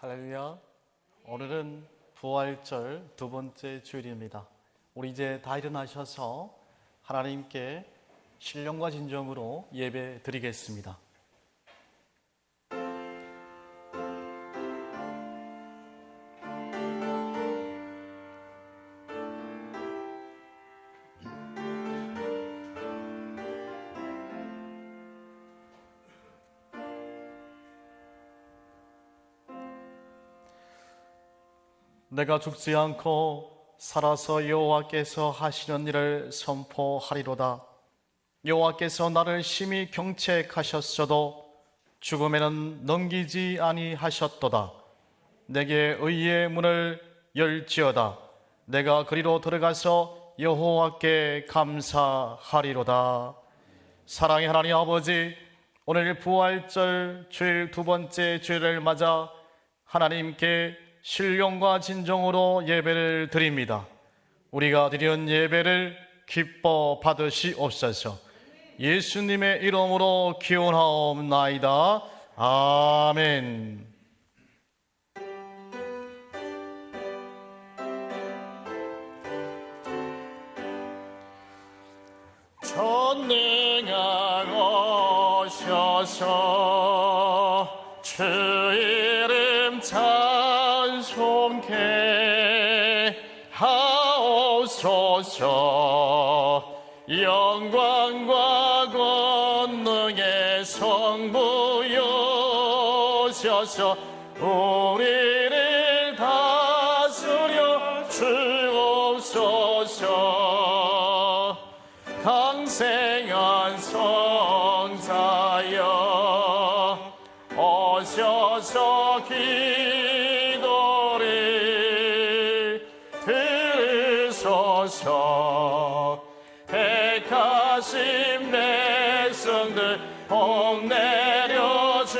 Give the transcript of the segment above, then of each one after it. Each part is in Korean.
할렐루야. 오늘은 부활절 두 번째 주일입니다. 우리 이제 다 일어나셔서 하나님께 신령과 진정으로 예배 드리겠습니다. 내가 죽지 않고 살아서 여호와께서 하시는 일을 선포하리로다. 여호와께서 나를 심히 경책하셨어도 죽음에는 넘기지 아니하셨도다. 내게 의의 문을 열지어다. 내가 그리로 들어가서 여호와께 감사하리로다. 사랑의 하나님 아버지, 오늘 부활절 주일 두 번째 주일을 맞아 하나님께 신령과 진정으로 예배를 드립니다. 우리가 드리는 예배를 기뻐 받으시옵소서. 예수님의 이름으로 기원하옵나이다. 아멘. 전능하오셔서 주 이름 찬송케 하옵소서. 영광과 권능의 성부여셔서 우리를 다스려 주옵소서. 강생한 성자여 오셔서 기도를 들으소서. 택하신 백성들 복 내려주시고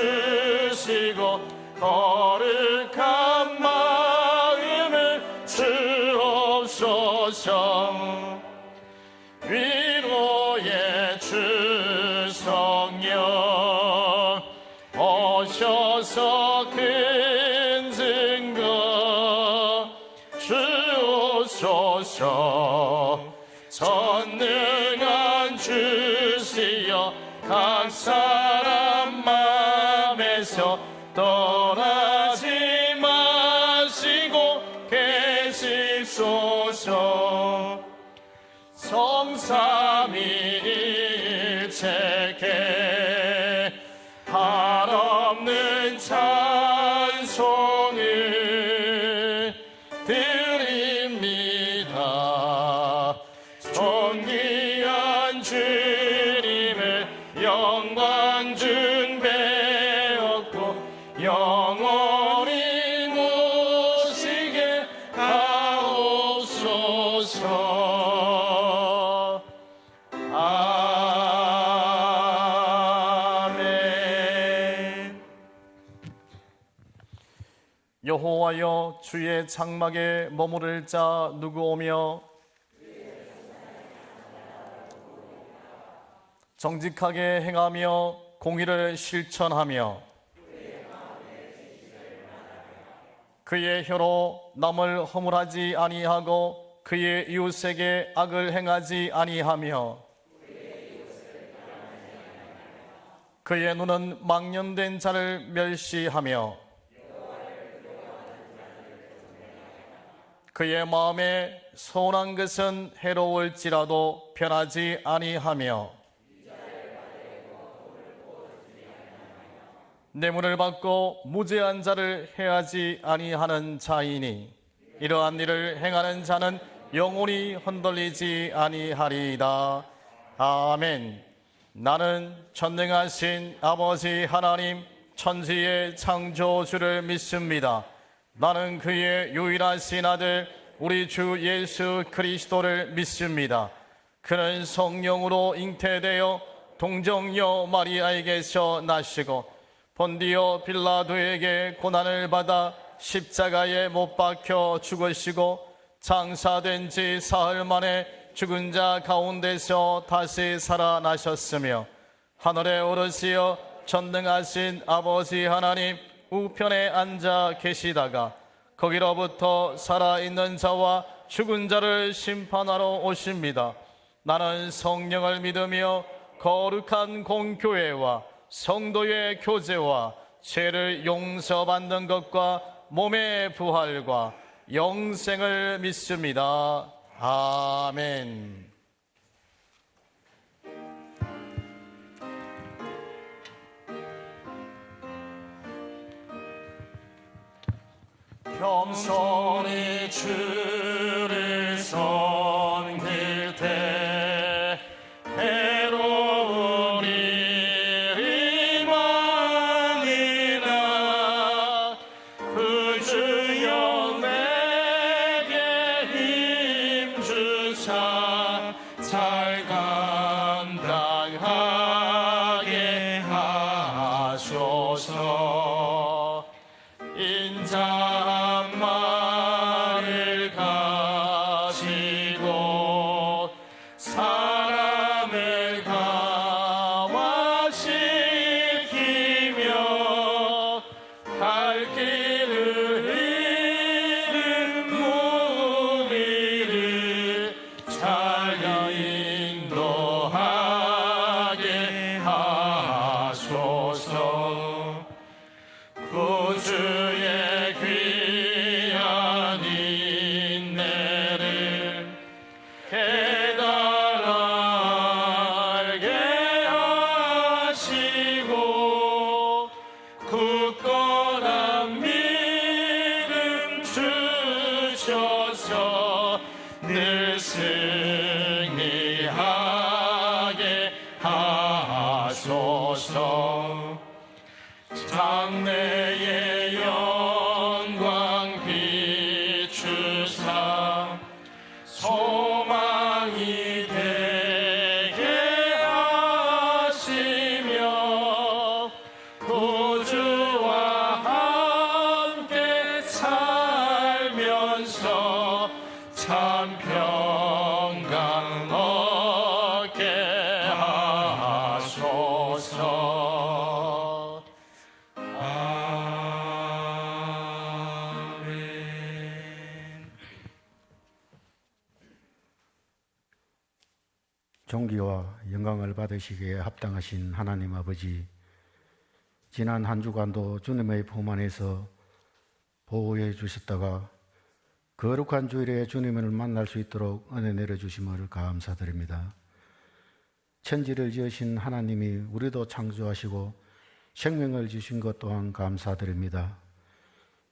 거룩한 마음을 주옵소서. 위로의 주 성령 오셔서 큰 증거 주옵소서. 전능한 주시여 각 사람 마음에서 떠나지 마시고 계시소서. 성삼위일체께 한없는 찬송을 드립니다. 존귀한 주님을 영광 중배었고 영원히 모시게 하옵소서. 아멘. 여호와여, 주의 장막에 머무를 자 누구 오며 정직하게 행하며 공의를 실천하며 그의 혀로 남을 허물하지 아니하고 그의 이웃에게 악을 행하지 아니하며 그의 눈은 망령된 자를 멸시하며 그의 마음에 선한 것은 해로울지라도 변하지 아니하며 뇌물을 받고 무죄한 자를 해하지 아니하는 자이니 이러한 일을 행하는 자는 영원히 흔들리지 아니하리이다. 아멘. 나는 전능하신 아버지 하나님 천지의 창조주를 믿습니다. 나는 그의 유일하신 아들 우리 주 예수 그리스도를 믿습니다. 그는 성령으로 잉태되어 동정녀 마리아에게서 나시고 본디오 빌라도에게 고난을 받아 십자가에 못 박혀 죽으시고 장사된 지 사흘 만에 죽은 자 가운데서 다시 살아나셨으며 하늘에 오르시어 전능하신 아버지 하나님 우편에 앉아 계시다가 거기로부터 살아있는 자와 죽은 자를 심판하러 오십니다. 나는 성령을 믿으며 거룩한 공교회와 성도의 교제와 죄를 용서받는 것과 몸의 부활과 영생을 믿습니다. 아멘. 겸손히 주를 섬길 때 괴로운 일이 많으나 그 주여 내게 힘주사 잘 감당하게 하소서. 인자만을 가지고 사람을 감화시키며 갈 길을 잃은 무리를 잘 인도하게 하소서. 구주의 귀한 인내를 깨달게 하시고 굳건한 믿음 주셔서 늘 승리하게 하소서. 장래의 영광 비추사 소망이 되게 하시며 구주와 함께 살면서 참 평강 얻게 하소서. 존귀와 영광을 받으시기에 합당하신 하나님 아버지, 지난 한 주간도 주님의 품 안에서 보호해 주셨다가 거룩한 주일에 주님을 만날 수 있도록 은혜 내려주심을 감사드립니다. 천지를 지으신 하나님이 우리도 창조하시고 생명을 주신 것 또한 감사드립니다.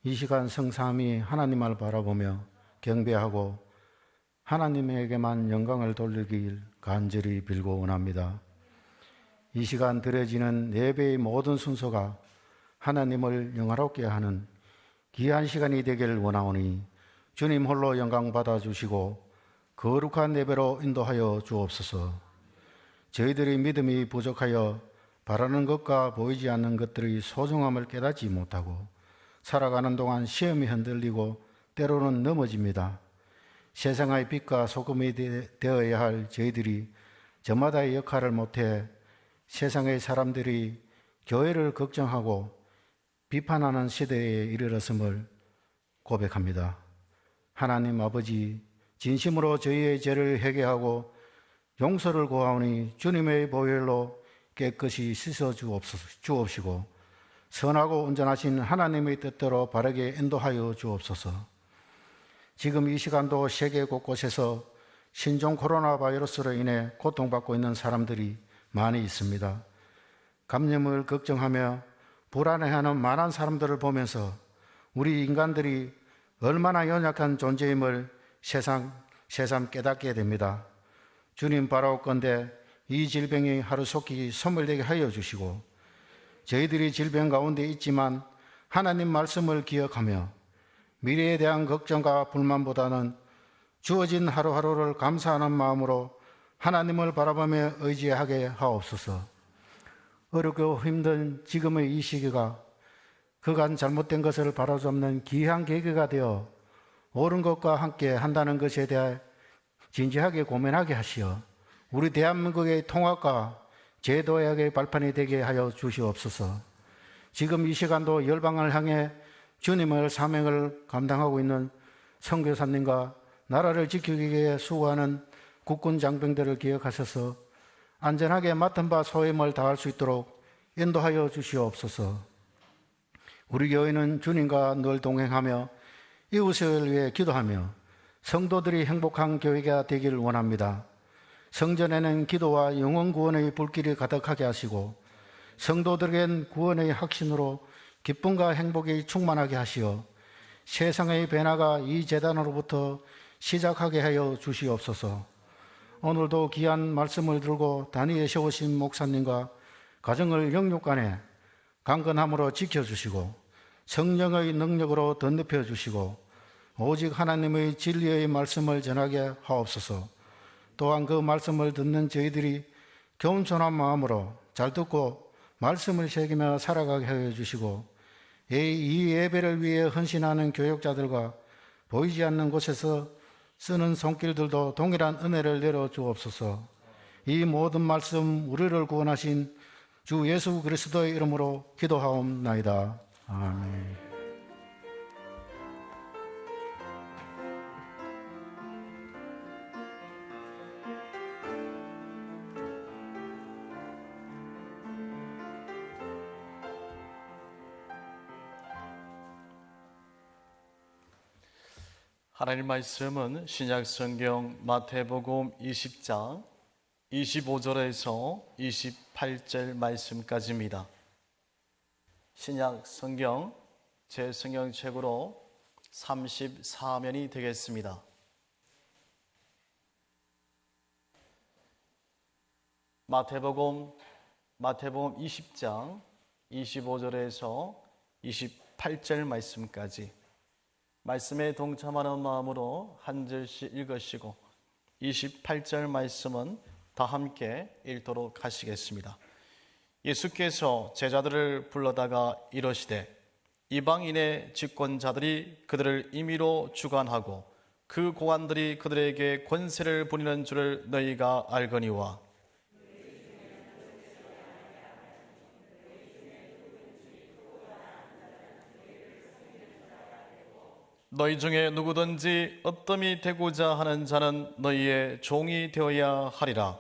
이 시간 성삼위 하나님을 바라보며 경배하고 하나님에게만 영광을 돌리길 간절히 빌고 원합니다. 이 시간 드려지는 예배의 모든 순서가 하나님을 영화롭게 하는 귀한 시간이 되길 원하오니 주님 홀로 영광 받아주시고 거룩한 예배로 인도하여 주옵소서. 저희들의 믿음이 부족하여 바라는 것과 보이지 않는 것들의 소중함을 깨닫지 못하고 살아가는 동안 시험이 흔들리고 때로는 넘어집니다. 세상의 빛과 소금이 되어야 할 저희들이 저마다의 역할을 못해 세상의 사람들이 교회를 걱정하고 비판하는 시대에 이르렀음을 고백합니다. 하나님 아버지, 진심으로 저희의 죄를 회개하고 용서를 구하오니 주님의 보혈로 깨끗이 씻어 주옵시고 선하고 온전하신 하나님의 뜻대로 바르게 인도하여 주옵소서. 지금 이 시간도 세계 곳곳에서 신종 코로나 바이러스로 인해 고통받고 있는 사람들이 많이 있습니다. 감염을 걱정하며 불안해하는 많은 사람들을 보면서 우리 인간들이 얼마나 연약한 존재임을 새삼 깨닫게 됩니다. 주님 바라옵건대 이 질병이 하루속히 소멸되게 하여 주시고 저희들이 질병 가운데 있지만 하나님 말씀을 기억하며 미래에 대한 걱정과 불만보다는 주어진 하루하루를 감사하는 마음으로 하나님을 바라보며 의지하게 하옵소서. 어렵고 힘든 지금의 이 시기가 그간 잘못된 것을 바로잡는 귀한 계기가 되어 옳은 것과 함께 한다는 것에 대해 진지하게 고민하게 하시어 우리 대한민국의 통합과 제도약의 발판이 되게 하여 주시옵소서. 지금 이 시간도 열방을 향해 주님의 사명을 감당하고 있는 선교사님과 나라를 지키기 위해 수고하는 국군 장병들을 기억하셔서 안전하게 맡은 바 소임을 다할 수 있도록 인도하여 주시옵소서. 우리 교회는 주님과 늘 동행하며 이웃을 위해 기도하며 성도들이 행복한 교회가 되기를 원합니다. 성전에는 기도와 영혼 구원의 불길이 가득하게 하시고 성도들에겐 구원의 확신으로 기쁨과 행복이 충만하게 하시어 세상의 변화가 이 제단으로부터 시작하게 하여 주시옵소서. 오늘도 귀한 말씀을 들고 단위에 세우신 목사님과 가정을 영육간에 강건함으로 지켜주시고 성령의 능력으로 덧입혀 주시고 오직 하나님의 진리의 말씀을 전하게 하옵소서. 또한 그 말씀을 듣는 저희들이 겸손한 마음으로 잘 듣고 말씀을 새기며 살아가게 하여 주시고 이 예배를 위해 헌신하는 교육자들과 보이지 않는 곳에서 쓰는 손길들도 동일한 은혜를 내려 주옵소서. 이 모든 말씀 우리를 구원하신 주 예수 그리스도의 이름으로 기도하옵나이다. 아멘. 하나님 말씀은 신약성경 마태복음 20장 25절에서 28절 말씀까지입니다. 신약성경 제 성경책으로 34면이 되겠습니다. 마태복음 20장 25절에서 28절 말씀까지 말씀에 동참하는 마음으로 한 절씩 읽으시고 28절 말씀은 다 함께 읽도록 하시겠습니다. 예수께서 제자들을 불러다가 이르시되 이방인의 집권자들이 그들을 임의로 주관하고 그 고관들이 그들에게 권세를 부리는 줄을 너희가 알거니와 너희 중에 누구든지 어뜸이 되고자 하는 자는 너희의 종이 되어야 하리라.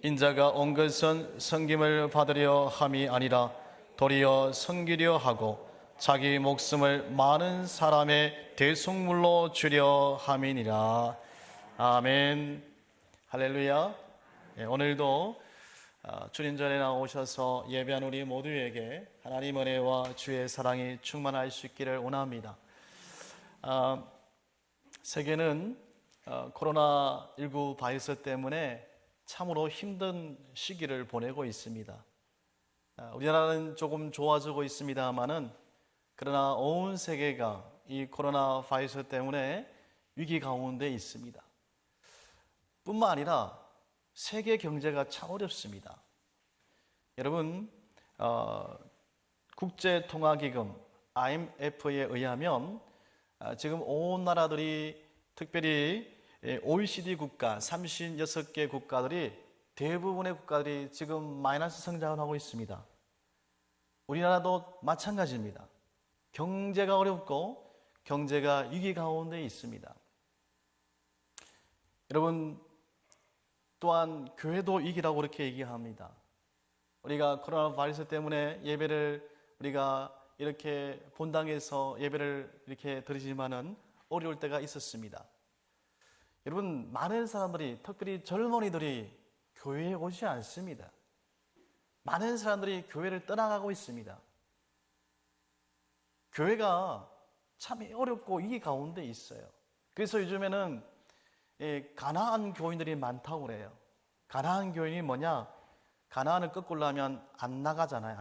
인자가 온 것은 섬김을 받으려 함이 아니라 도리어 섬기려 하고 자기 목숨을 많은 사람의 대속물로 주려 함이니라. 아멘. 할렐루야. 오늘도 주님 전에 나오셔서 예배한 우리 모두에게 하나님 은혜와 주의 사랑이 충만할 수 있기를 원합니다. 세계는 코로나19 바이러스 때문에 참으로 힘든 시기를 보내고 있습니다. 우리나라는 조금 좋아지고 있습니다만은 그러나 온 세계가 이 코로나 바이러스 때문에 위기 가운데 있습니다. 뿐만 아니라 세계 경제가 참 어렵습니다. 여러분, 국제통화기금 IMF에 의하면 지금 온 나라들이 특별히 OECD 국가 36개 국가들이 대부분의 국가들이 지금 마이너스 성장을 하고 있습니다. 우리나라도 마찬가지입니다. 경제가 어렵고 경제가 위기 가운데 있습니다. 여러분, 또한 교회도 위기라고 그렇게 얘기합니다. 우리가 코로나 바이러스 때문에 예배를 우리가 이렇게 본당에서 예배를 이렇게 드리지만은 어려울 때가 있었습니다. 여러분, 많은 사람들이 특별히 젊은이들이 교회에 오지 않습니다. 많은 사람들이 교회를 떠나가고 있습니다. 교회가 참 어렵고 위기 가운데 있어요. 그래서 요즘에는 가난한 교인들이 많다고 그래요. 가난한 교인이 뭐냐? 가난을 거꾸로 하면 안 나가잖아요.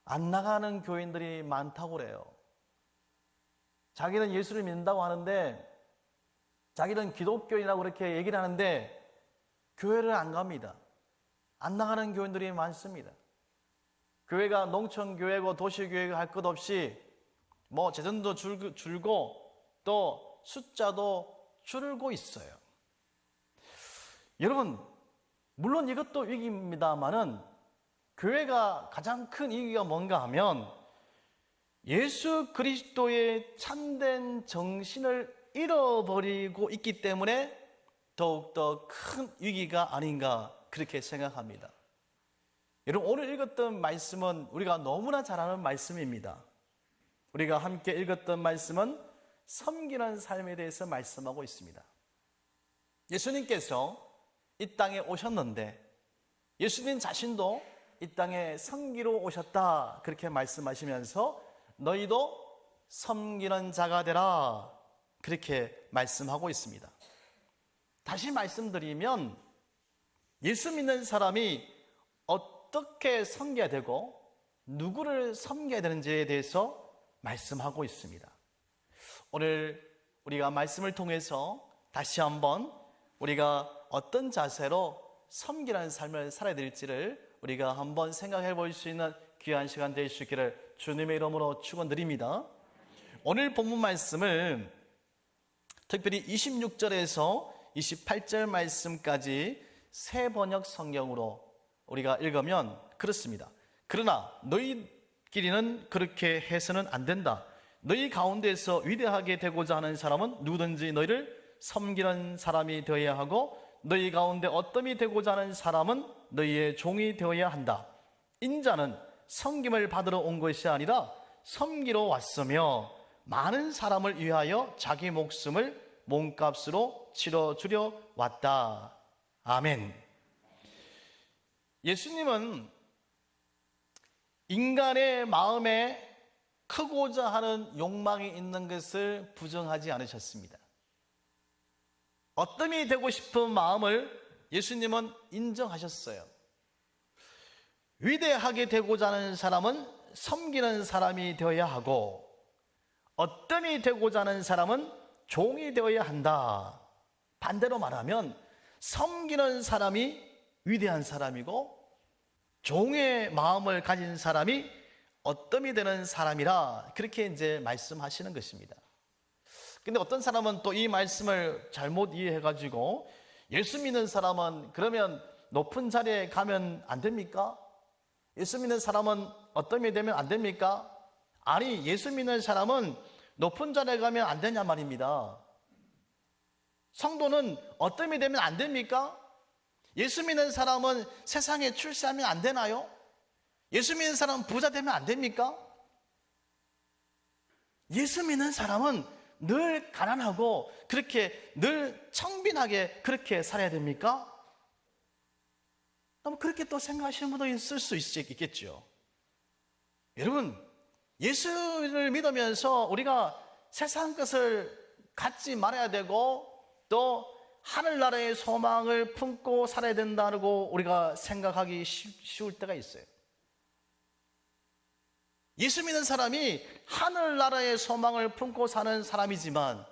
안 나가는 교인들이 많다고 그래요. 자기는 예수를 믿는다고 하는데 자기는 기독교인이라고 그렇게 얘기를 하는데 교회를 안 갑니다. 안 나가는 교인들이 많습니다. 교회가 농촌교회고 도시교회가 할 것 없이 뭐 재정도 줄고 또 숫자도 줄고 있어요. 여러분, 물론 이것도 위기입니다만은 교회가 가장 큰 이유가 뭔가 하면 예수 그리스도의 참된 정신을 잃어버리고 있기 때문에 더욱더 큰 위기가 아닌가 그렇게 생각합니다. 여러분, 오늘 읽었던 말씀은 우리가 너무나 잘 아는 말씀입니다. 우리가 함께 읽었던 말씀은 섬기는 삶에 대해서 말씀하고 있습니다. 예수님께서 이 땅에 오셨는데 예수님 자신도 이 땅에 섬기러 오셨다 그렇게 말씀하시면서 너희도 섬기는 자가 되라 그렇게 말씀하고 있습니다. 다시 말씀드리면 예수 믿는 사람이 어떻게 섬겨야 되고 누구를 섬겨야 되는지에 대해서 말씀하고 있습니다. 오늘 우리가 말씀을 통해서 다시 한번 우리가 어떤 자세로 섬기는 삶을 살아야 될지를 우리가 한번 생각해 볼 수 있는 귀한 시간 될 수 있기를 주님의 이름으로 축원드립니다. 오늘 본문 말씀을 특별히 26절에서 28절 말씀까지 새 번역 성경으로 우리가 읽으면 그렇습니다. 그러나 너희끼리는 그렇게 해서는 안 된다. 너희 가운데서 위대하게 되고자 하는 사람은 누구든지 너희를 섬기는 사람이 되어야 하고 너희 가운데 어떠함이 되고자 하는 사람은 너희의 종이 되어야 한다. 인자는 섬김을 받으러 온 것이 아니라 섬기러 왔으며 많은 사람을 위하여 자기 목숨을 몸값으로 치러주려 왔다. 아멘. 예수님은 인간의 마음에 크고자 하는 욕망이 있는 것을 부정하지 않으셨습니다. 어떠함이 되고 싶은 마음을 예수님은 인정하셨어요. 위대하게 되고자 하는 사람은 섬기는 사람이 되어야 하고 어떠함이 되고자 하는 사람은 종이 되어야 한다. 반대로 말하면 섬기는 사람이 위대한 사람이고 종의 마음을 가진 사람이 어떠함이 되는 사람이라 그렇게 이제 말씀하시는 것입니다. 근데 어떤 사람은 또 이 말씀을 잘못 이해해가지고 예수 믿는 사람은 그러면 높은 자리에 가면 안 됩니까? 예수 믿는 사람은 어떠함이 되면 안 됩니까? 아니, 예수 믿는 사람은 높은 자리에 가면 안 되냐 말입니다. 성도는 어떠함이 되면 안 됩니까? 예수 믿는 사람은 세상에 출세하면 안 되나요? 예수 믿는 사람은 부자 되면 안 됩니까? 예수 믿는 사람은 늘 가난하고 그렇게 늘 청빈하게 그렇게 살아야 됩니까? 그렇게 또 생각하시는 분도 있을 수 있겠죠. 여러분, 예수를 믿으면서 우리가 세상 것을 갖지 말아야 되고 또 하늘나라의 소망을 품고 살아야 된다고 우리가 생각하기 쉬울 때가 있어요. 예수 믿는 사람이 하늘나라의 소망을 품고 사는 사람이지만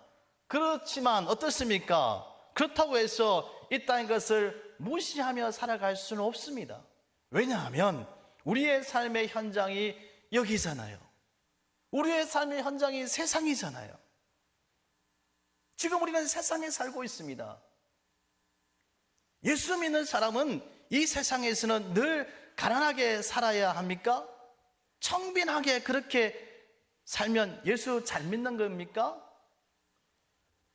그렇지만 어떻습니까? 그렇다고 해서 이 땅의 것을 무시하며 살아갈 수는 없습니다. 왜냐하면 우리의 삶의 현장이 여기잖아요. 우리의 삶의 현장이 세상이잖아요. 지금 우리는 세상에 살고 있습니다. 예수 믿는 사람은 이 세상에서는 늘 가난하게 살아야 합니까? 청빈하게 그렇게 살면 예수 잘 믿는 겁니까?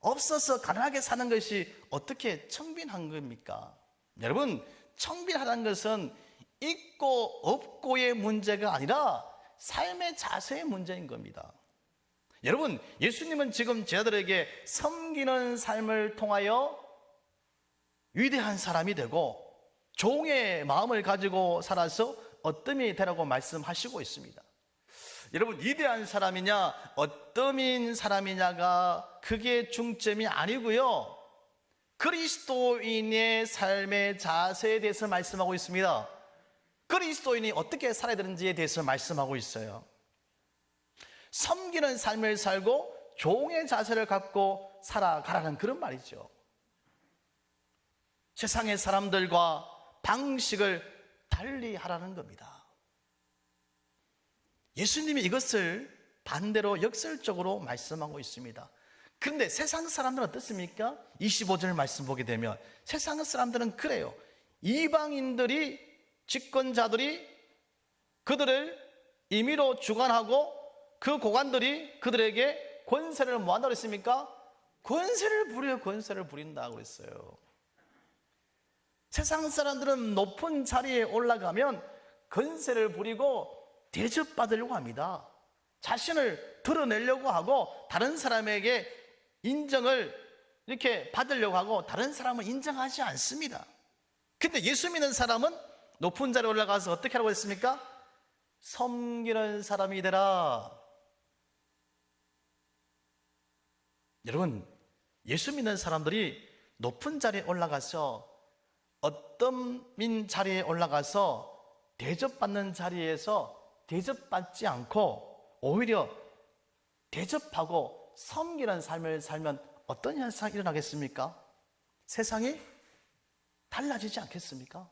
없어서 가난하게 사는 것이 어떻게 청빈한 겁니까? 여러분, 청빈하다는 것은 있고 없고의 문제가 아니라 삶의 자세의 문제인 겁니다. 여러분, 예수님은 지금 제자들에게 섬기는 삶을 통하여 위대한 사람이 되고 종의 마음을 가지고 살아서 어떠함이 되라고 말씀하시고 있습니다. 여러분, 위대한 사람이냐 어떠한 사람이냐가 그게 중점이 아니고요, 그리스도인의 삶의 자세에 대해서 말씀하고 있습니다. 그리스도인이 어떻게 살아야 되는지에 대해서 말씀하고 있어요. 섬기는 삶을 살고 종의 자세를 갖고 살아가라는 그런 말이죠. 세상의 사람들과 방식을 달리 하라는 겁니다. 예수님이 이것을 반대로 역설적으로 말씀하고 있습니다. 그런데 세상 사람들은 어떻습니까? 25절 말씀 보게 되면 세상 사람들은 그래요. 이방인들이 집권자들이 그들을 임의로 주관하고 그 고관들이 그들에게 권세를 뭐 한다고 했습니까? 권세를 부린다고 그랬어요. 세상 사람들은 높은 자리에 올라가면 권세를 부리고 대접받으려고 합니다. 자신을 드러내려고 하고 다른 사람에게 인정을 이렇게 받으려고 하고 다른 사람을 인정하지 않습니다. 근데 예수 믿는 사람은 높은 자리에 올라가서 어떻게 하라고 했습니까? 섬기는 사람이 되라. 여러분, 예수 믿는 사람들이 높은 자리에 올라가서 어떤 자리에 올라가서 대접받는 자리에서 대접받지 않고 오히려 대접하고 섬기는 삶을 살면 어떤 현상이 일어나겠습니까? 세상이 달라지지 않겠습니까?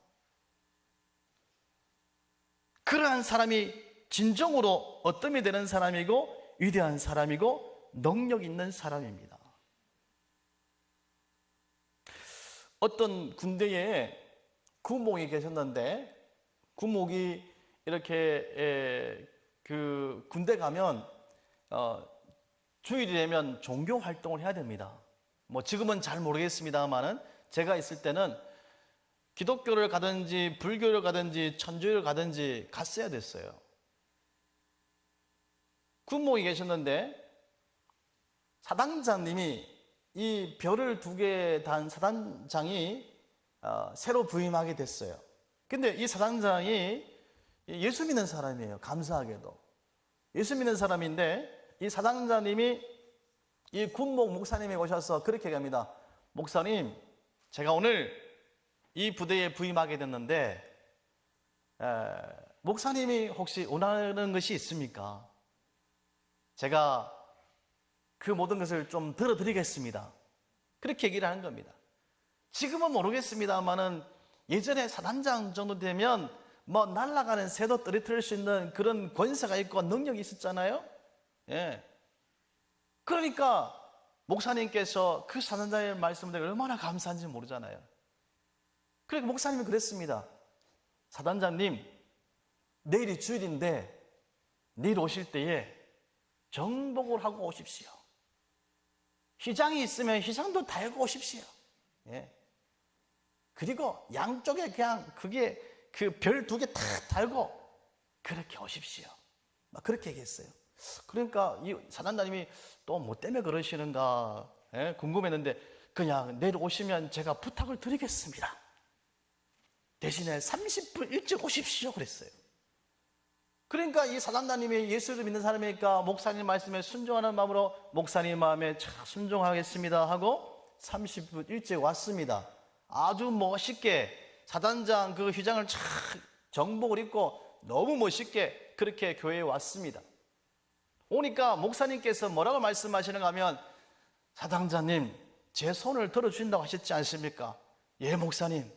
그러한 사람이 진정으로 어뜸이 되는 사람이고 위대한 사람이고 능력 있는 사람입니다. 어떤 군대에 군목이 계셨는데 군목이 이렇게 그 군대 가면 주일이 되면 종교 활동을 해야 됩니다. 뭐 지금은 잘 모르겠습니다만은 제가 있을 때는 기독교를 가든지 불교를 가든지 천주교를 가든지 갔어야 됐어요. 군목이 계셨는데 사단장님이 이 별을 2개 단 사단장이 새로 부임하게 됐어요. 근데 이 사단장이 예수 믿는 사람이에요. 감사하게도 예수 믿는 사람인데 이 사단장님이 이 군목 목사님이 오셔서 그렇게 얘기합니다. 목사님, 제가 오늘 이 부대에 부임하게 됐는데 목사님이 혹시 원하는 것이 있습니까? 제가 그 모든 것을 좀 들어드리겠습니다. 그렇게 얘기를 하는 겁니다. 지금은 모르겠습니다만은 예전에 사단장 정도 되면 뭐 날아가는 새도 떨어뜨릴 수 있는 그런 권세가 있고 능력이 있었잖아요. 예. 그러니까 목사님께서 그 사단장의 말씀을 얼마나 감사한지 모르잖아요. 그러니까 목사님이 그랬습니다. 사단장님, 내일이 주일인데 내일 오실 때에 정복을 하고 오십시오. 휘장이 있으면 휘장도 달고 오십시오. 예. 그리고 양쪽에 그냥 그게 그 별 2개 다 달고 그렇게 오십시오. 막 그렇게 얘기했어요. 그러니까 이 사단장님이 또 뭐 때문에 그러시는가 궁금했는데 그냥 내일 오시면 제가 부탁을 드리겠습니다. 대신에 30분 일찍 오십시오 그랬어요. 그러니까 이 사단장님이 예수를 믿는 사람이니까 목사님 말씀에 순종하는 마음으로 목사님 마음에 참 순종하겠습니다 하고 30분 일찍 왔습니다. 아주 멋있게 사단장 그 휘장을 참 정복을 입고 너무 멋있게 그렇게 교회에 왔습니다. 오니까 목사님께서 뭐라고 말씀하시는가 하면 사단장님, 제 손을 들어주신다고 하셨지 않습니까? 예, 목사님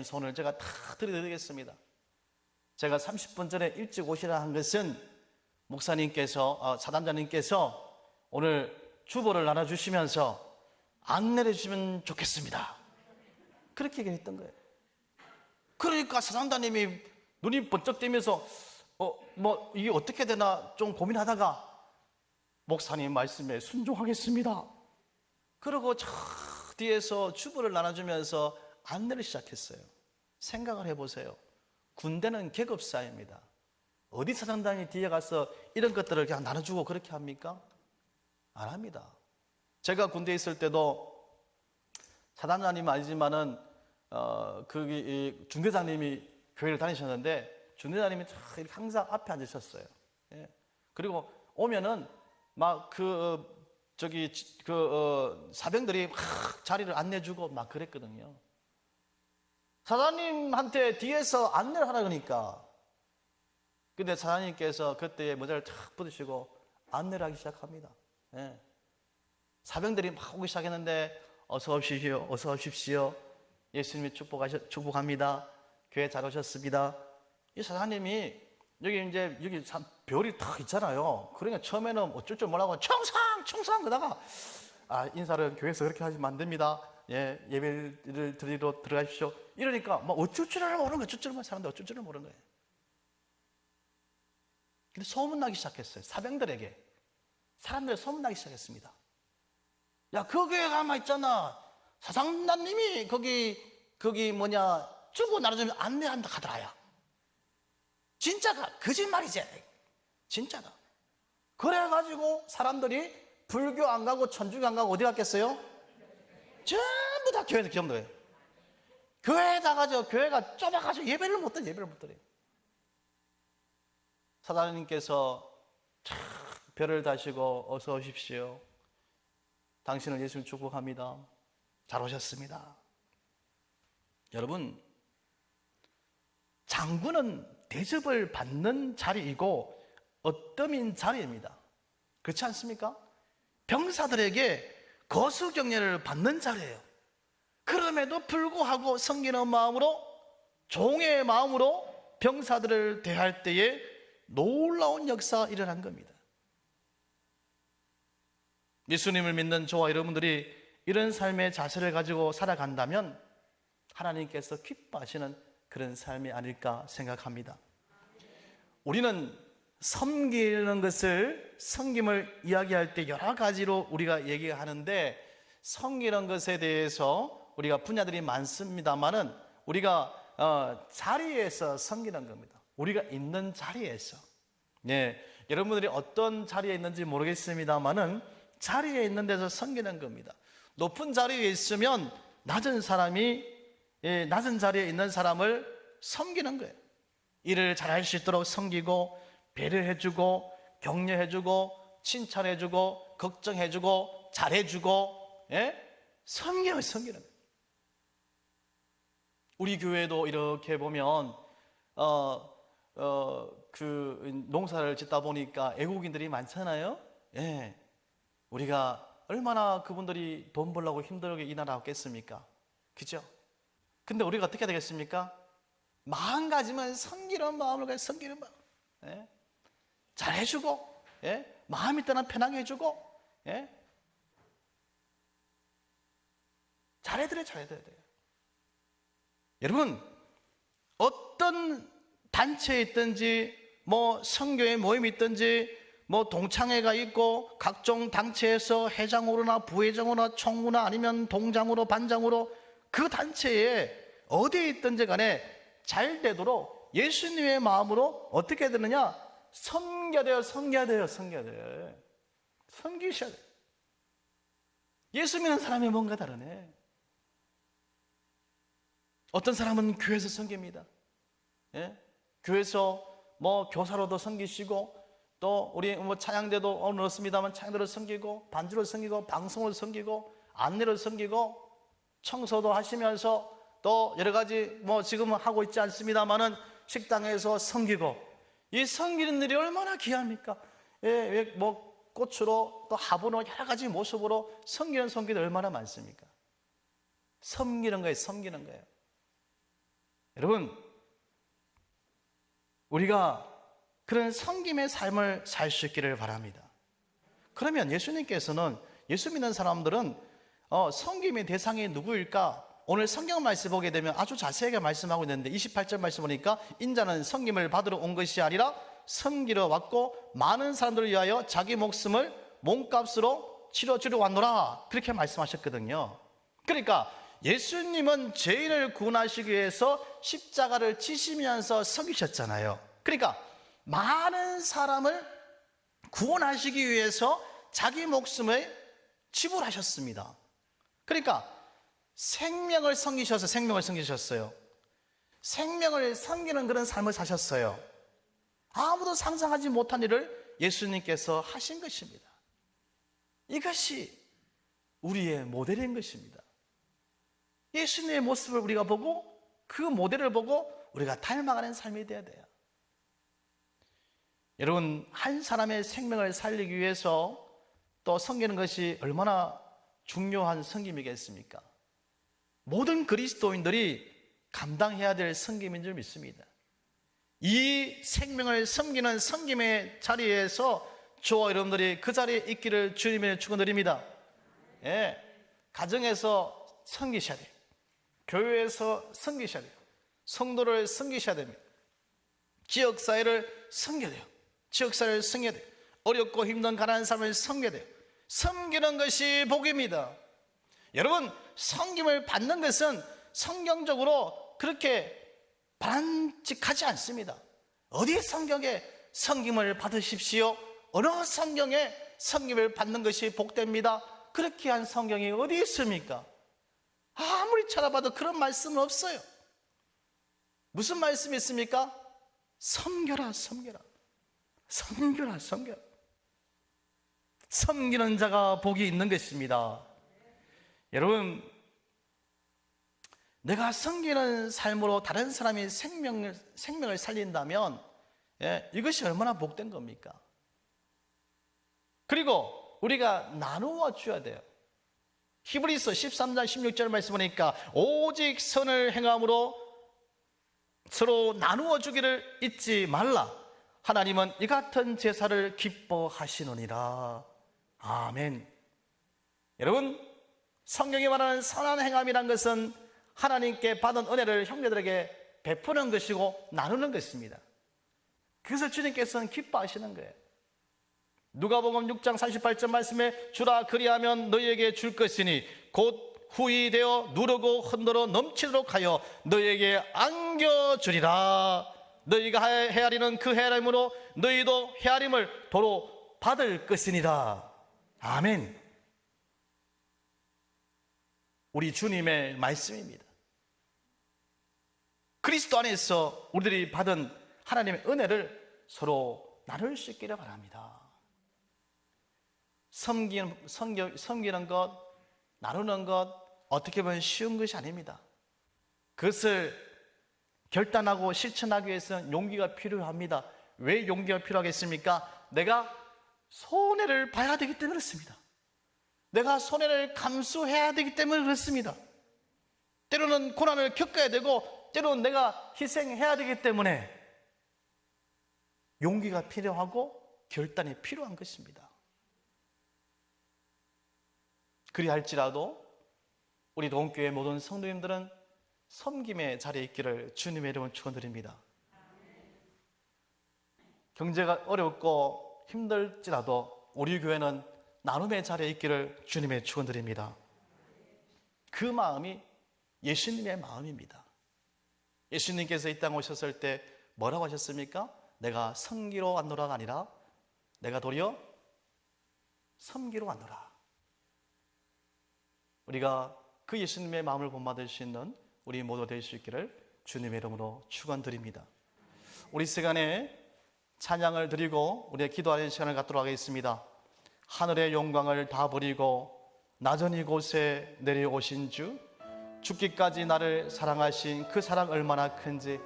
손을 제가 다 들어드리겠습니다. 제가 30분 전에 일찍 오시라 한 것은 목사님께서 사단장님께서 오늘 주보를 나눠주시면서 안내해 주시면 좋겠습니다. 그렇게 얘기했던 거예요. 그러니까 사단장님이 눈이 번쩍 뜨면서 뭐 이게 어떻게 되나 좀 고민하다가 목사님 말씀에 순종하겠습니다. 그러고 저 뒤에서 주보를 나눠주면서 안내를 시작했어요. 생각을 해보세요. 군대는 계급사입니다. 어디 사단장이 뒤에 가서 이런 것들을 그냥 나눠주고 그렇게 합니까? 안 합니다. 제가 군대에 있을 때도 사단장님은 아니지만은 중대장님이 교회를 다니셨는데 중대장님이 항상 앞에 앉으셨어요. 예. 그리고 오면은 막 사병들이 막 자리를 안내주고 막 그랬거든요. 사장님한테 뒤에서 안내를 하라 그러니까. 근데 사장님께서 그때 모자를 탁 붙이시고 안내를 하기 시작합니다. 예. 사병들이 막 오기 시작했는데 어서 오십시오. 예수님이 축복합니다. 교회 잘 오셨습니다. 이 사장님이 여기 별이 탁 있잖아요. 그러니까 처음에는 어쩔 줄 몰라고 청상 그러다가 인사를 교회에서 그렇게 하시면 안 됩니다. 예, 예배를 드리러 들어가십시오. 이러니까 막 어쩔 줄을 모르는 거예요. 사람들 어쩔 줄을 모르는 거예요. 근데 소문나기 시작했어요. 사병들에게. 사람들이 소문나기 시작했습니다. 야, 그 교회 가만 있잖아. 사상단님이 거기 주고 나눠주면 안내한다 하더라야. 진짜가 거짓말이지. 진짜다. 그래가지고 사람들이 불교 안 가고 천주교 안 가고 어디 갔겠어요? 전부 다 교회에서 기업도예요. 교회에다가 교회가 좁아가지고 예배를 못 드려요. 사장님께서 별을 다시고 어서 오십시오. 당신을 예수님 축복합니다. 잘 오셨습니다. 여러분, 장군은 대접을 받는 자리이고 어떠민 자리입니다. 그렇지 않습니까? 병사들에게 거수경례를 받는 자리예요. 그럼에도 불구하고 섬기는 마음으로, 종의 마음으로 병사들을 대할 때에 놀라운 역사가 일어난 겁니다. 예수님을 믿는 저와 여러분들이 이런 삶의 자세를 가지고 살아간다면 하나님께서 기뻐하시는 그런 삶이 아닐까 생각합니다. 우리는 섬기는 것을, 섬김을 이야기할 때 여러 가지로 우리가 얘기하는데, 섬기는 것에 대해서 우리가 분야들이 많습니다만은 우리가 자리에서 섬기는 겁니다. 우리가 있는 자리에서. 예, 여러분들이 어떤 자리에 있는지 모르겠습니다만은 자리에 있는 데서 섬기는 겁니다. 높은 자리에 있으면 낮은 자리에 있는 사람을 섬기는 거예요. 일을 잘할 수 있도록 섬기고, 배려해주고, 격려해주고, 칭찬해주고, 걱정해주고, 잘해주고, 섬기는 거예요. 우리 교회도 이렇게 보면 농사를 짓다 보니까 애국인들이 많잖아요. 예. 우리가 얼마나 그분들이 돈 벌려고 힘들게 이 나라 왔겠습니까? 그죠? 근데 우리가 어떻게 되겠습니까? 마음 가지면 섬기는 마음을 가지고 섬기는 마음. 예? 잘해주고, 마음이 떠나 편하게 해주고, 잘해드려야 돼요. 여러분, 어떤 단체에 있든지, 선교의 모임이 있든지, 동창회가 있고, 각종 단체에서 회장으로나 부회장으로나 총무나 아니면 동장으로 반장으로 그 단체에 어디에 있든지 간에 잘 되도록 예수님의 마음으로 어떻게 되느냐? 섬겨야 돼요. 섬기셔야 돼요. 예수 믿는 사람이 뭔가 다르네. 어떤 사람은 교회에서 섬깁니다. 교회에서 교사로도 섬기시고, 또 우리 찬양대도 오늘 넣었습니다만 찬양대로 섬기고, 반주로 섬기고, 방송으로 섬기고, 안내로 섬기고, 청소도 하시면서 또 여러 가지 지금은 하고 있지 않습니다만은 식당에서 섬기고, 이 섬기는 일이 얼마나 귀합니까? 꽃으로 또 화분으로 여러 가지 모습으로 섬기는 손길이 얼마나 많습니까? 섬기는 거예요. 여러분, 우리가 그런 섬김의 삶을 살 수 있기를 바랍니다. 그러면 예수님께서는, 예수 믿는 사람들은 섬김의 대상이 누구일까? 오늘 성경 말씀 보게 되면 아주 자세하게 말씀하고 있는데 28절 말씀 보니까 인자는 섬김을 받으러 온 것이 아니라 섬기러 왔고 많은 사람들을 위하여 자기 목숨을 몸값으로 치러주려 왔노라, 그렇게 말씀하셨거든요. 그러니까 예수님은 죄인을 구원하시기 위해서 십자가를 지시면서 섬기셨잖아요. 그러니까 많은 사람을 구원하시기 위해서 자기 목숨을 지불하셨습니다. 그러니까 생명을 섬기셨어요. 생명을 섬기는 그런 삶을 사셨어요. 아무도 상상하지 못한 일을 예수님께서 하신 것입니다. 이것이 우리의 모델인 것입니다. 예수님의 모습을 우리가 보고, 그 모델을 보고 우리가 닮아가는 삶이 되어야 돼요. 여러분, 한 사람의 생명을 살리기 위해서 또 섬기는 것이 얼마나 중요한 섬김이겠습니까? 모든 그리스도인들이 감당해야 될 섬김인 줄 믿습니다. 이 생명을 섬기는 섬김의 자리에서 저와 여러분들이 그 자리에 있기를 주님의 축원드립니다. 가정에서 섬기셔야 돼요. 교회에서 섬기셔야 돼요. 성도를 섬기셔야 됩니다. 지역사회를 섬겨야 돼요. 지역사회를 섬겨야 돼요. 어렵고 힘든 가난한 사람을 섬겨야 돼요. 섬기는 것이 복입니다. 여러분, 섬김을 받는 것은 성경적으로 그렇게 바람직하지 않습니다. 어디 성경에 섬김을 받으십시오, 어느 성경에 섬김을 받는 것이 복됩니다, 그렇게 한 성경이 어디 있습니까? 아무리 찾아봐도 그런 말씀은 없어요. 무슨 말씀이 있습니까? 섬겨라, 섬겨라. 섬겨라, 섬겨라. 섬기는 자가 복이 있는 것입니다. 여러분, 내가 섬기는 삶으로 다른 사람이 생명을 살린다면 이것이 얼마나 복된 겁니까? 그리고 우리가 나누어 줘야 돼요. 히브리서 13장 16절 말씀 보니까 오직 선을 행함으로 서로 나누어 주기를 잊지 말라. 하나님은 이 같은 제사를 기뻐하시느니라. 아멘. 여러분, 성경이 말하는 선한 행함이란 것은 하나님께 받은 은혜를 형제들에게 베푸는 것이고 나누는 것입니다. 그것을 주님께서는 기뻐하시는 거예요. 누가복음 6장 38절 말씀에 주라 그리하면 너희에게 줄 것이니 곧 후히 되어 누르고 흔들어 넘치도록 하여 너희에게 안겨주리라. 너희가 헤아리는 그 헤아림으로 너희도 헤아림을 도로 받을 것이니라. 아멘. 우리 주님의 말씀입니다. 그리스도 안에서 우리들이 받은 하나님의 은혜를 서로 나눌 수 있기를 바랍니다. 섬기는 것, 나누는 것, 어떻게 보면 쉬운 것이 아닙니다. 그것을 결단하고 실천하기 위해서는 용기가 필요합니다. 왜 용기가 필요하겠습니까? 내가 손해를 봐야 되기 때문에 그렇습니다. 내가 손해를 감수해야 되기 때문에 그렇습니다. 때로는 고난을 겪어야 되고 때로는 내가 희생해야 되기 때문에 용기가 필요하고 결단이 필요한 것입니다. 그리할지라도 우리 도움교회 모든 성도님들은 섬김의 자리에 있기를 주님의 이름으로 축원드립니다. 경제가 어렵고 힘들지라도 우리 교회는 나눔의 자리에 있기를 주님의 축원드립니다. 그 마음이 예수님의 마음입니다. 예수님께서 이 땅에 오셨을 때 뭐라고 하셨습니까? 내가 섬기러 왔노라가 아니라 내가 도리어 섬기러 왔노라. 우리가 그 예수님의 마음을 본받을 수 있는 우리 모두 될 수 있기를 주님의 이름으로 축원드립니다. 우리 시간에 찬양을 드리고 우리의 기도하는 시간을 갖도록 하겠습니다. 하늘의 영광을 다 버리고 낮은 이곳에 내려오신 주, 죽기까지 나를 사랑하신 그 사랑 얼마나 큰지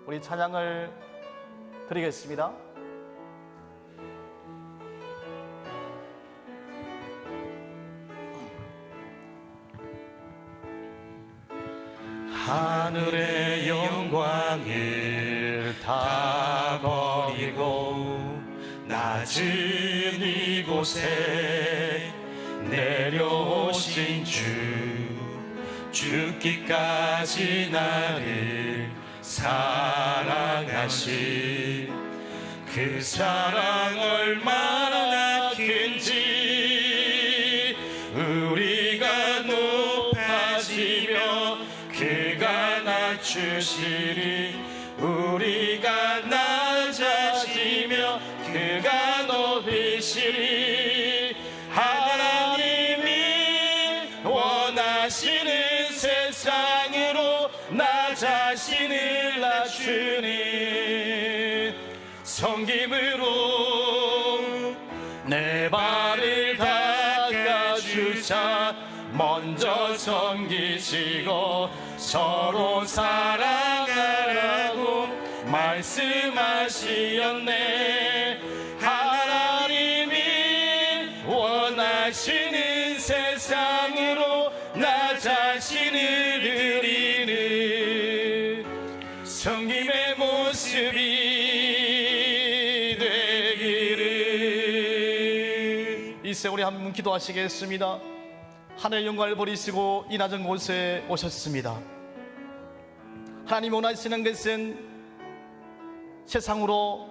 우리 찬양을 드리겠습니다. 하늘의 영광을 다 버리고 낮은 이곳에 내려오신 주, 죽기까지 나를 사랑하신 그 사랑 얼마나 큰지 우리가 높아지며 그가 낮추시리, 우리가 낮아지며 그가 높이시리. 하나님이 원하시는 세상으로 나 자신을 낮추니 섬김으로 내 발을 닦아주자. 먼저 섬기시고 서로 사랑하라고 말씀하시었네. 하나님이 원하시는 세상으로 나 자신을 드리는 섬김의 모습이 되기를. 이 시간 우리 한번 기도하시겠습니다. 하늘의 영광을 버리시고 이 낮은 곳에 오셨습니다. 하나님 원하시는 것은 세상으로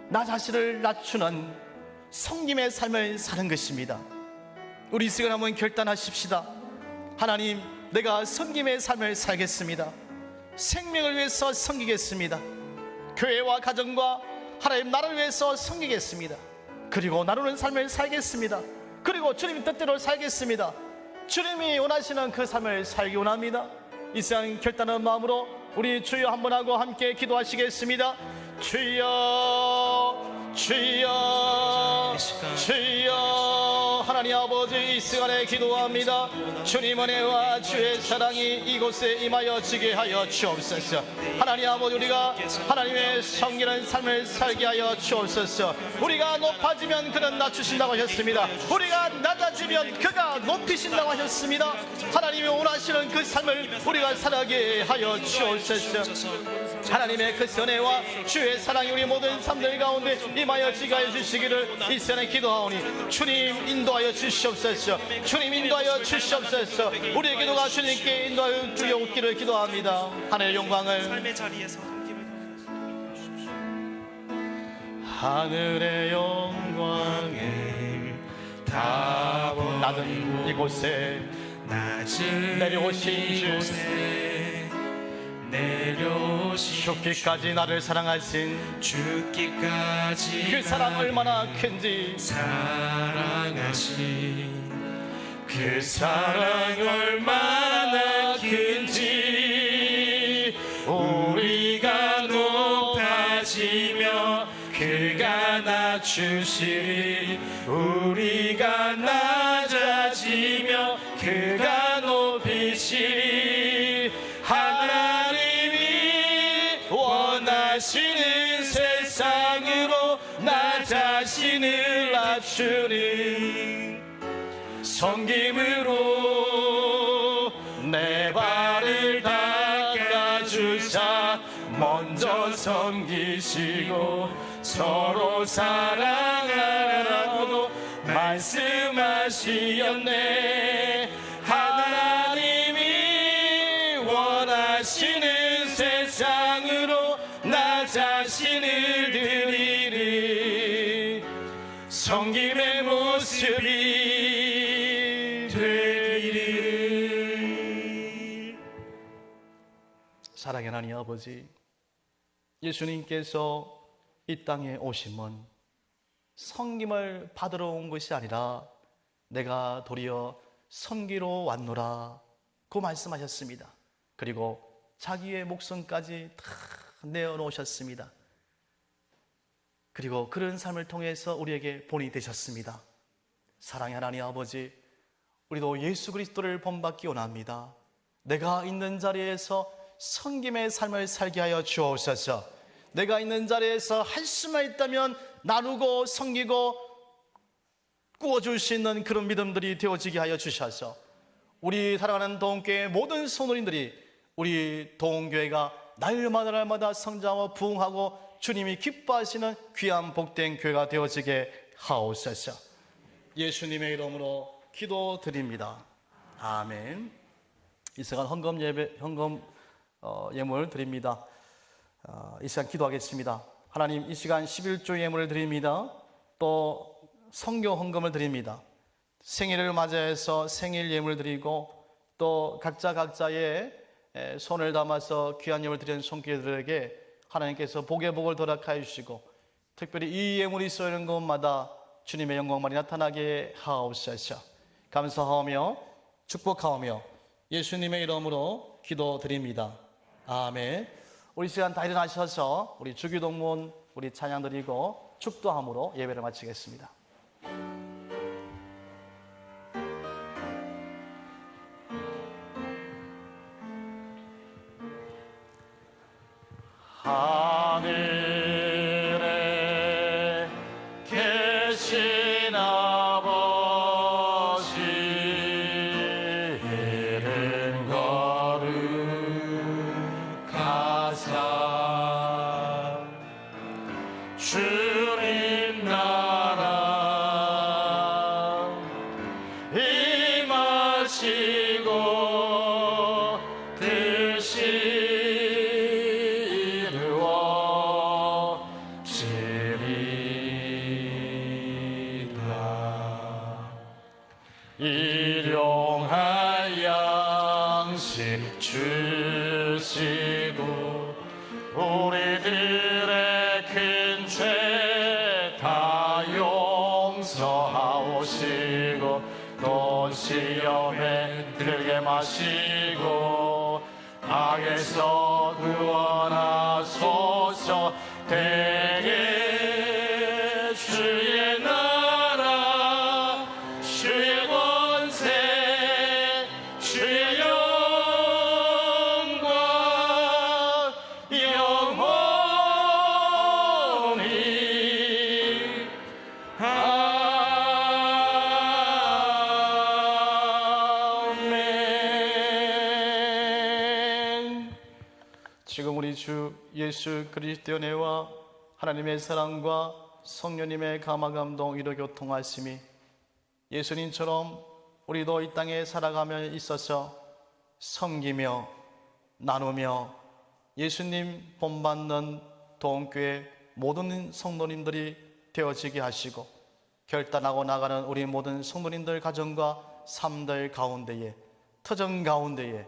나 자신을 낮추는 섬김의 삶을 사는 것입니다. 우리 이 시간 한번 결단하십시다. 하나님, 내가 섬김의 삶을 살겠습니다. 생명을 위해서 섬기겠습니다. 교회와 가정과 하나님 나라를 위해서 섬기겠습니다. 그리고 나누는 삶을 살겠습니다. 그리고 주님 뜻대로 살겠습니다. 주님이 원하시는 그 삶을 살기 원합니다. 이 시간 결단한 마음으로 우리 주여 한번 하고 함께 기도하시겠습니다. 주여, 주여, 주여. 하나님 아버지, 이 시간에 기도합니다. 주님 은혜와 주의 사랑이 이곳에 임하여 지게 하여 주옵소서. 하나님 아버지, 우리가 하나님의 섬기는 삶을 살게 하여 주옵소서. 우리가 높아지면 그는 낮추신다고 하셨습니다. 우리가 낮아지면 그가 높이신다고 하셨습니다. 하나님이 원하시는 그 삶을 우리가 살아가게 하여 주옵소서. 하나님의 그 은혜와 주의 사랑이 우리 모든 삶들 가운데 임하여 지게 하여 주시기를 이 시간에 기도하오니 주님 인도하여 주시옵소서. 주님 인도하여 주시옵소서. 우리의 기도가 주님께 인도하여 주옵기를 기도합니다. 하늘의 영광을, 하늘의 영광을 다 낮은 이곳에 내려오신 주, 죽기까지 나를 사랑하신 그 사랑 얼마나 큰지, 그 사랑 얼마나 큰지, 우리가 높아지며 그가 낮추시리, 우리가 낮아지며 그가 높이시리. 하나님이 원하시는 세상으로 나 자신을 낮추리. 섬김으로 내 발을 닦아주사 먼저 섬기시고 서로 사랑하라고 말씀하시었네. 하나님이 원하시는 세상으로 나 자신을 드리리. 섬김의 모습이 되리리. 사랑의 하나님 아버지, 예수님께서 이 땅에 오심은 섬김을 받으러 온 것이 아니라 내가 도리어 섬기러 왔노라 고 말씀하셨습니다. 그리고 자기의 목숨까지 다 내어놓으셨습니다. 그리고 그런 삶을 통해서 우리에게 본이 되셨습니다. 사랑의 하나님 아버지, 우리도 예수 그리스도를 본받기 원합니다. 내가 있는 자리에서 섬김의 삶을 살게 하여 주옵소서. 내가 있는 자리에서 할 수만 있다면 나누고 섬기고 꾸어줄 수 있는 그런 믿음들이 되어지게 하여 주셔서 우리 사랑하는 도움교회 모든 성도님들이 우리 도움교회가 날마다 성장하고 부흥하고 주님이 기뻐하시는 귀한 복된 교회가 되어지게 하옵소서. 예수님의 이름으로 기도드립니다. 아멘. 이 시간 헌금 예물 드립니다. 이 시간 기도하겠습니다. 하나님, 이 시간 11조 예물을 드립니다. 또 성교 헌금을 드립니다. 생일을 맞이해서 생일 예물 드리고 또 각자의 손을 담아서 귀한 예물 드리는 손길들에게 하나님께서 복의 복을 허락하여 주시고 특별히 이 예물이 쏘이는 곳마다 주님의 영광만이 나타나게 하옵소서. 감사하며 축복하오며 예수님의 이름으로 기도드립니다. 아멘. 우리 시간 다 일어나셔서 우리 주기도문 우리 찬양 드리고 축도함으로 예배를 마치겠습니다. 하늘에 계신 아버지, 이름 거룩하사 주님 나라 임하시고 뜻이 이루어지리. 용서하오시고 또 시험에 들게 마시고 악에서 구원하소서. 대개 주의 나라 주의 권세 주의 영광 영원히 아멘. 지금 우리 주 예수 그리스도의 은혜와 하나님의 사랑과 성령님의 감화감동 이로 교통하심이 예수님처럼 우리도 이 땅에 살아가며 있어서 섬기며 나누며 예수님 본받는 도원교회 모든 성도님들이 되어지게 하시고 결단하고 나가는 우리 모든 성도님들 가정과 삶들 가운데에 터전 가운데에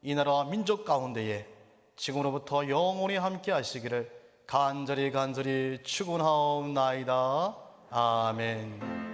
이 나라와 민족 가운데에 지금으로부터 영원히 함께 하시기를 간절히 축원하옵나이다. 아멘.